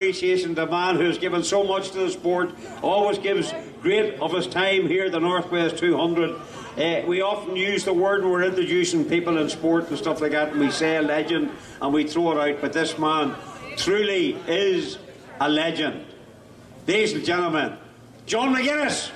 Appreciation to a man who's given so much to the sport, always gives great of his time here at the Northwest 200. We often use the word when we're introducing people in sport and stuff like that, and we say a legend and we throw it out, but this man truly is a legend. Ladies and gentlemen, John McGuinness.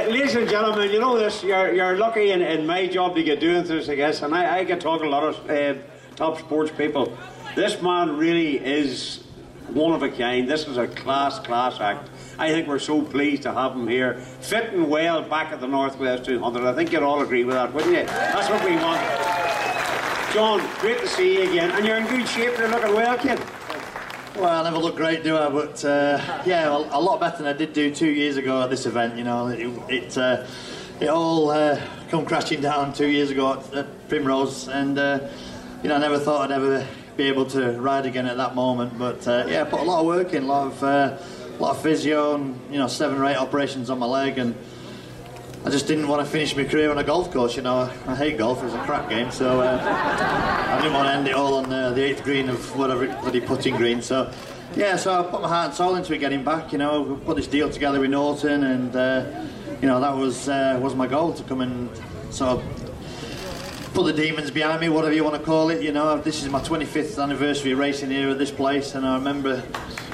Ladies and gentlemen, you know this, you're lucky in my job to get doing this, I guess, and I get talking to a lot of top sports people. This man really is one of a kind. This is a class act. I think we're so pleased to have him here, fitting well back at the Northwest 200. I think you'd all agree with that, wouldn't you? That's what we want. John, great to see you again, and you're in good shape, you're looking well, kid. Well, I never look great, do I? But yeah, well, a lot better than I did do 2 years ago at this event. You know, it all come crashing down 2 years ago at Primrose, and you know, I never thought I'd ever be able to ride again at that moment. But yeah, I put a lot of work in, a lot of physio, and you know, 7 or 8 operations on my leg, and I just didn't want to finish my career on a golf course. You know, I hate golf; it's a crap game, so I didn't want to end it all on the 8th green of whatever bloody putting green. So yeah, so I put my heart and soul into it, getting back. You know, we put this deal together with Norton, and you know, that was my goal, to come and sort of put the demons behind me, whatever you want to call it. You know, this is my 25th anniversary racing here at this place, and I remember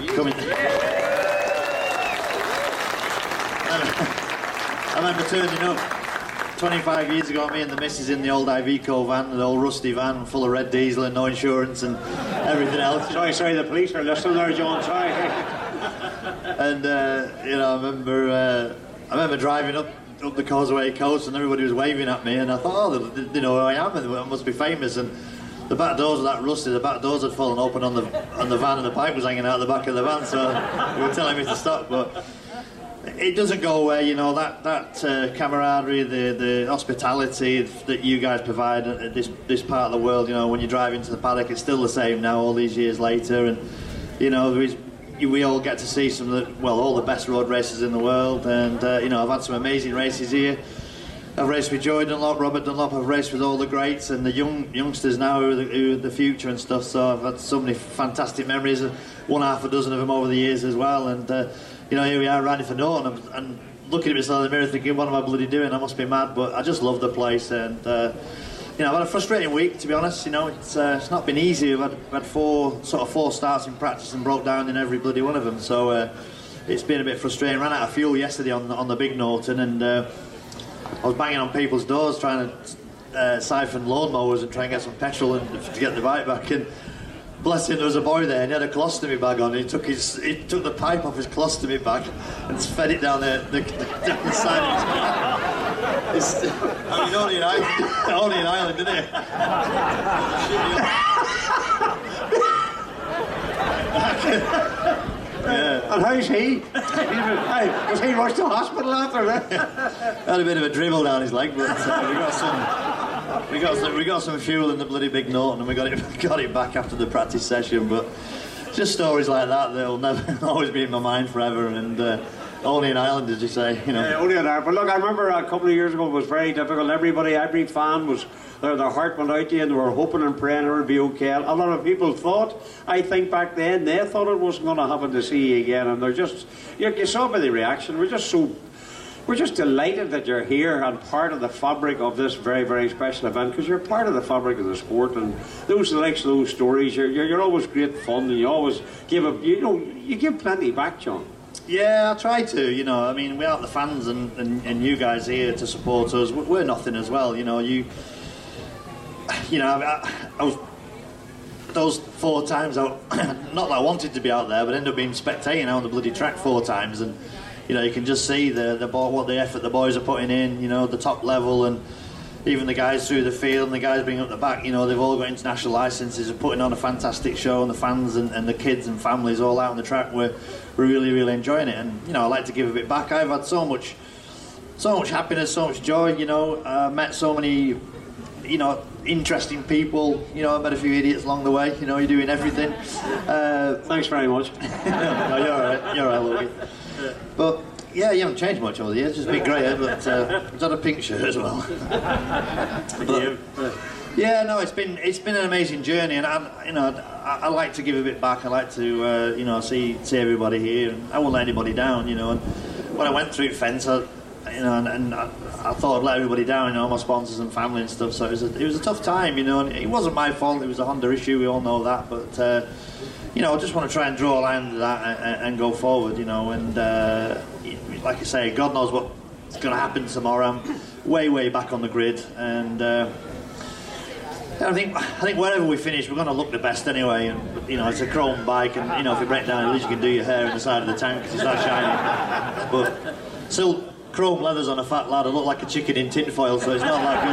coming. I remember turning up 25 years ago, me and the missus in the old Iveco van, the old rusty van full of red diesel and no insurance and everything else. Sorry, the police are listening there, John, sorry. And, you know, I remember driving up the Causeway coast and everybody was waving at me, and I thought, oh, they know who I am, I must be famous. And the back doors were that rusty, the back doors had fallen open on the van, and the pipe was hanging out the back of the van, so they were telling me to stop. But it doesn't go away, you know, that camaraderie, the hospitality that you guys provide at this part of the world. You know, when you drive into the paddock, it's still the same now, all these years later, and you know, we all get to see some of all the best road races in the world, and you know, I've had some amazing races here. I've raced with Joy Dunlop, Robert Dunlop, I've raced with all the greats and the youngsters now who are the future and stuff, so I've had so many fantastic memories, one half a dozen of them over the years as well, and you know, here we are riding for Norton and looking at myself in the mirror thinking, what am I bloody doing? I must be mad, but I just love the place, and you know, I've had a frustrating week, to be honest. You know, it's not been easy. I've had four starts in practice and broke down in every bloody one of them, so it's been a bit frustrating. Ran out of fuel yesterday on the big Norton, and I was banging on people's doors trying to siphon lawnmowers and try and get some petrol and to get the bike back. And bless him, there was a boy there and he had a colostomy bag on. He took the pipe off his colostomy bag and fed it down down the side of his I mean, only an island, isn't it? Yeah. And how's he? Was he rushed to the hospital after that? Had a bit of a dribble down his leg, but we got some fuel in the bloody big Norton, and we got it back after the practice session. But just stories like that, they'll never always be in my mind forever. And only an island, as you say, you know. Yeah, only an island. But look, I remember a couple of years ago it was very difficult. Every fan was their heart went out to you, and they were hoping and praying it would be okay. A lot of people thought, I think back then, they thought it wasn't going to happen to see you again, and they're just, you saw by the reaction, we're just delighted that you're here and part of the fabric of this very, very special event, because you're part of the fabric of the sport, and those likes of those stories, you're always great fun, and you always you give plenty back, John. Yeah, I try to, you know. I mean, without the fans and you guys here to support us, we're nothing as well, you know. You know, I was those 4 times out. Not that I wanted to be out there, but ended up being spectating out on the bloody track 4 times, and you know, you can just see what the effort the boys are putting in. You know, the top level, and even the guys through the field and the guys bringing up the back. You know, they've all got international licenses and putting on a fantastic show, and the fans and the kids and families all out on the track. We're really, really enjoying it, and you know, I like to give a bit back. I've had so much happiness, so much joy. You know, met so many, you know, interesting people. You know, I met a few idiots along the way. You know, you're doing everything. Thanks very much. No, you're all right. You're all right, Logan. But Yeah, you haven't changed much over the years. Just a bit greyer, but it's had a pink shirt as well. But, yeah, no, it's been an amazing journey, and I like to give a bit back. I like to see everybody here, and I won't let anybody down. And when I went through Fence, I thought I'd let everybody down. My sponsors and family and stuff. So it was a tough time. And it wasn't my fault. It was a Honda issue. We all know that, but. I just want to try and draw a line under that and go forward, and like I say, God knows what's going to happen tomorrow. I'm way back on the grid, and I think wherever we finish, we're going to look the best anyway. And it's a chrome bike, and if you break down, at least you can do your hair in the side of the tank because it's that shiny. But still, chrome leathers on a fat lad, I look like a chicken in tinfoil, so it's not that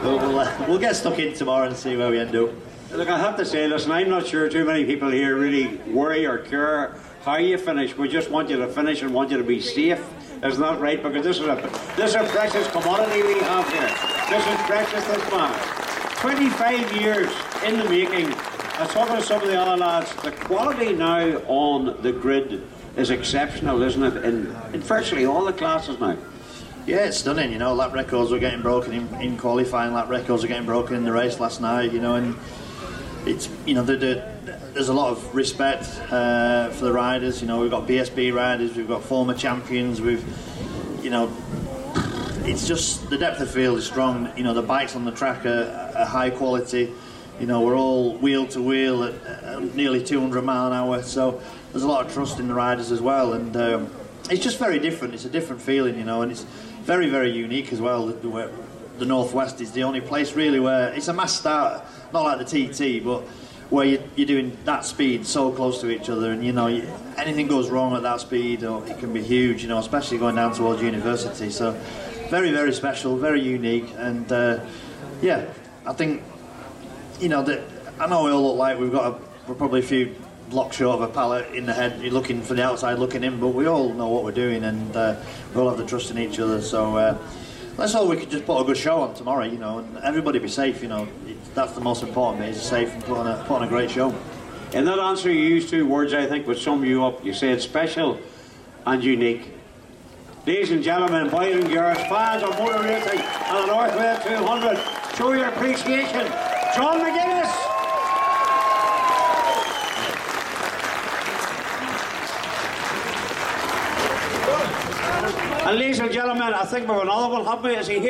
good. So we'll get stuck in tomorrow and see where we end up. Look, I have to say, listen, I'm not sure too many people here really worry or care how you finish. We just want you to finish and want you to be safe. Isn't that right? Because this is a precious commodity we have here. This is precious, this man. 25 years in the making. I was talking to some of the other lads. The quality now on the grid is exceptional, isn't it? In virtually all the classes now. Yeah, it's stunning. Lap records were getting broken in qualifying. Lap records were getting broken in the race last night. And it's there's a lot of respect for the riders. We've got BSB riders, we've got former champions, it's just the depth of field is strong. The bikes on the track are high quality. We're all wheel to wheel at nearly 200 mile an hour, so there's a lot of trust in the riders as well, and it's just very different. It's a different feeling, and it's very, very unique as well. The Northwest is the only place really where it's a mass start, not like the TT, but where you're doing that speed so close to each other, and anything goes wrong at that speed, or it can be huge, especially going down towards university. So very, very special, very unique, and I think that I know we all look like we're probably a few blocks short of a pallet in the head. You're looking for the outside, looking in, but we all know what we're doing, and we all have the trust in each other. So. Let's hope we could just put a good show on tomorrow, and everybody be safe. That's the most important bit, is safe and put on a great show. In that answer, you used two words I think would sum you up. You said special and unique. Ladies and gentlemen, boys and girls, fans of motor racing and the NW200, show your appreciation. John McGuinness. And ladies and gentlemen, I think we have another one, haven't we? Is he here?